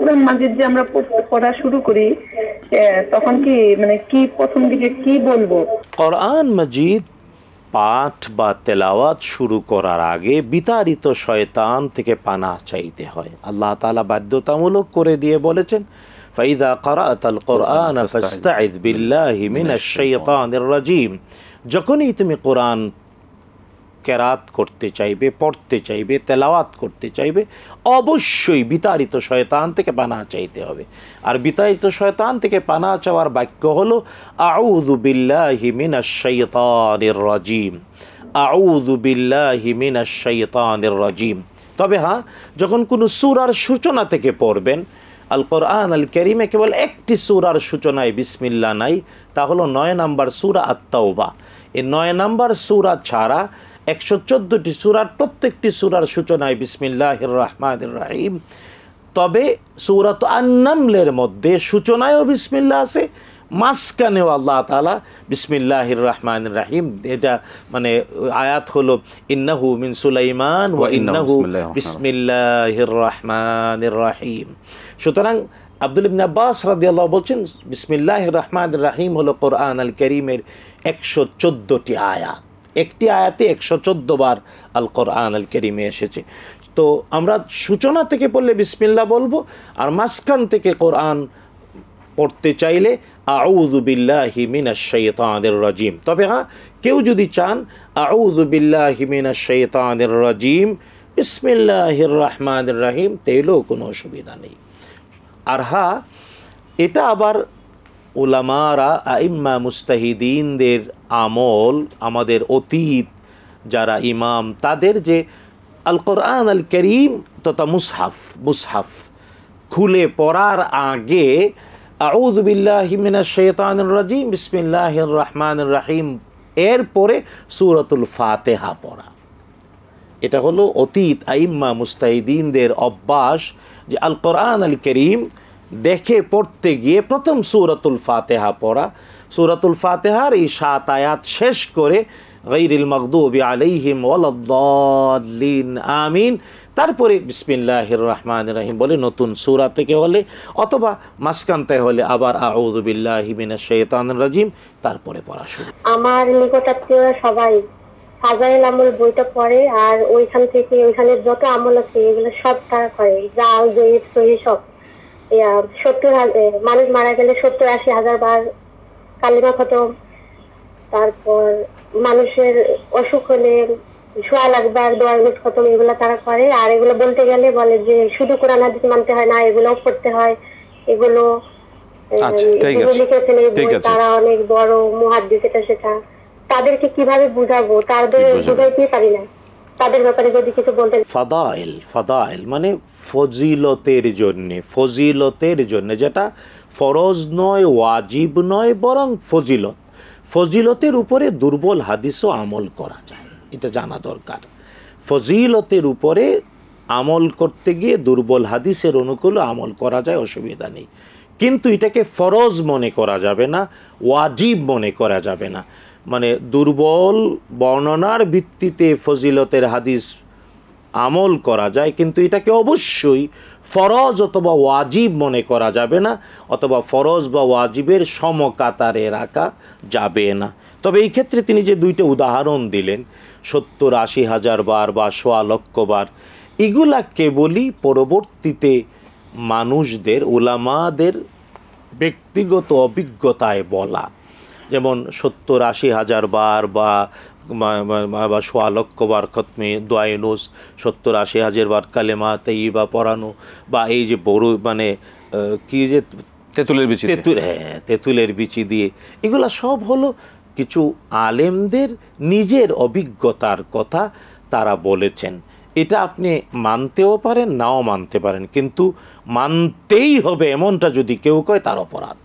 কোরআন মাজিদ যে আমরা পড়া শুরু করি, তখন কি মানে কি প্রথম দিকে কি বলবো? কোরআন মাজিদ পাঠ বা তেলাওয়াত শুরু করার আগে বিতাড়িত শয়তান থেকে পানাহ চাইতে হয়। আল্লাহ তাআলা বাধ্যতামূলক করে দিয়ে বলেছেন, ফাইদা ক্বারাআতাল কুরআন ফাস্তাইয বিল্লাহি মিনাশ শাইতানির রাজীম। যখনই তুমি কোরআন কেরাত করতে চাইবে, পড়তে চাইবে, তেলাওয়াত করতে চাইবে, অবশ্যই বিতাড়িত শয়তান থেকে পানাহ চাইতে হবে। আর বিতাড়িত শয়তান থেকে পানাহ চাওয়ার বাক্য হলো আউযু বিল্লাহি মিনাশ শাইতানির রাজীম, আউযু বিল্লাহি মিনাশ শাইতানির রাজীম। তবে হ্যাঁ, যখন কোনো সূরার সূচনা থেকে পড়বেন, আল কোরআন আল কারীমে কেবল একটি সূরার সূচনায় বিসমিল্লাহ নাই, তা হলো 9 নম্বর সূরা আত-তাওবা। এই 9 নম্বর সূরা ছাড়া 114টি সূরার প্রত্যেকটি সূরার সূচনায় বিসমিল্লাহির রহমানির রহিম। তবে সূরাত আন-নামলের মধ্যে সূচনায়ও বিসমিল্লাহ আছে, মাঝখানেও আল্লাহ তাআলা বিসমিল্লাহির রহমানির রহিম। এটা মানে আয়াত হলো ইন্নাহু মিন সুলাইমান ওয়া ইন্নাহু বিসমিল্লাহির রহমানির রহিম। সুতরাং আব্দুল ইবনে আব্বাস রাদিয়াল্লাহু বলছেন, বিসমিল্লাহির রহমানির রহিম হলো কোরআন আল কারীমের 114টি আয়াত। একটি আয়াতে 114 বার আল কোরআন আল কারীমে এসেছে। তো আমরা সূচনা থেকে পড়লে বিসমিল্লাহ বলবো, আর মাঝখান থেকে কোরআন পড়তে চাইলে আউযু বিল্লাহি মিনাশ শাইতানির রাজীম। তবে হ্যাঁ, কেউ যদি চান আউযু বিল্লাহি মিনাশ শাইতানির রাজীম বিসমিল্লাহির রহমানির রহিম, তাইলেও কোনো অসুবিধা নেই। আর হ্যাঁ, এটা আবার উলামারা আইম্মা মুস্তাহিদিনদের আমল, আমাদের অতীত যারা ইমাম, তাদের যে আল কোরআন আল কারীম তথা মুসহাফ খুলে পড়ার আগে আউযু বিল্লাহি মিনাশ শাইতানির রাজীম বিসমিল্লাহির রহমানির রহিম এরপরে সূরাতুল ফাতিহা পড়া। এটা হলো অতীত আইম্মা মুস্তাহিদিনদের অভ্যাস, যে আল কোরআন আল কারীম দেখে পড়তে গিয়ে প্রথম সূরাতুল ফাতিহা পড়া, সূরাতুল ফাতিহার এই 7 আয়াত শেষ করে গায়রিল মাগদুবি আলাইহিম ওয়ালাদ-দাল্লিন আমিন, তারপরে বিসমিল্লাহির রহমানির রহিম বলে নতুন সূরা থেকে হলে, অথবা মাঝখানতে হলে আবার আউযু বিল্লাহি মিনাশ শাইতানির রাজীম, তারপরে পড়া শুরু। আমার নিকটাত্মীয়রা সবাই ফাজাইল আমল বইটা পড়ে, আর ওইখানে যত আমল আছে এগুলো সব তারা করে, জাল জয়ীব সহি সব। 70,000 মানুষ মারা গেলে 70-80 হাজার বার কালিমা খতম। তারপর মানুষের অসুখ হলে 1.5 লাখ বার দোয়া খতম, এগুলো তারা করে। আর এগুলো বলতে গেলে বলে যে শুধু কোরআন হাদিস মানতে হয় না, এগুলোও পড়তে হয়। এগুলো লিখেছেন এই বই, তারা অনেক বড় মুহাদ্দিস। সেটা তাদেরকে কিভাবে বুঝাবো, তাদের বুঝাইতে পারি না। তাদের ব্যাপারে যদি কিছু বলতেন। ফাদাইল মানে ফজিলতের জন্য, যেটা ফরজ নয়, ওয়াজিব নয়, বরং ফজিলতের উপরে দুর্বল হাদিসও আমল করা যায়, এটা জানা দরকার। ফজিলতের উপরে আমল করতে গিয়ে দুর্বল হাদিসের অনুকূলে আমল করা যায়, অসুবিধা নেই। কিন্তু এটাকে ফরজ মনে করা যাবে না, ওয়াজিব মনে করা যাবে না। মানে দুর্বল বর্ণনার ভিত্তিতে ফজিলতের হাদিস আমল করা যায়, কিন্তু এটাকে অবশ্যই ফরজ অথবা ওয়াজিব মনে করা যাবে না, অথবা ফরজ বা ওয়াজিবের সমকাতারে রাখা যাবে না। তবে এই ক্ষেত্রে তিনি যে 2টা উদাহরণ দিলেন, 70-80 হাজার বার বা 1.25 লক্ষ বার, এগুলা কেবলই পরবর্তীতে মানুষদের, উলামাদের ব্যক্তিগত অভিজ্ঞতায় বলা। যেমন 70-80 হাজার বার বা 1.25 লক্ষ বার খতমে দোয়ায়ে নুস, 70-80 হাজার বার কালেমা তাইয়্যিবা পড়ানো, বা এই যে বড় মানে কি যে তেঁতুলের বিচি দিয়ে, এগুলা সব হলো কিছু আলেমদের নিজের অভিজ্ঞতার কথা তারা বলেছেন। এটা আপনি মানতেও পারেন, নাও মানতে পারেন, কিন্তু মানতেই হবে এমনটা যদি কেউ কয়, তার অপরাধ।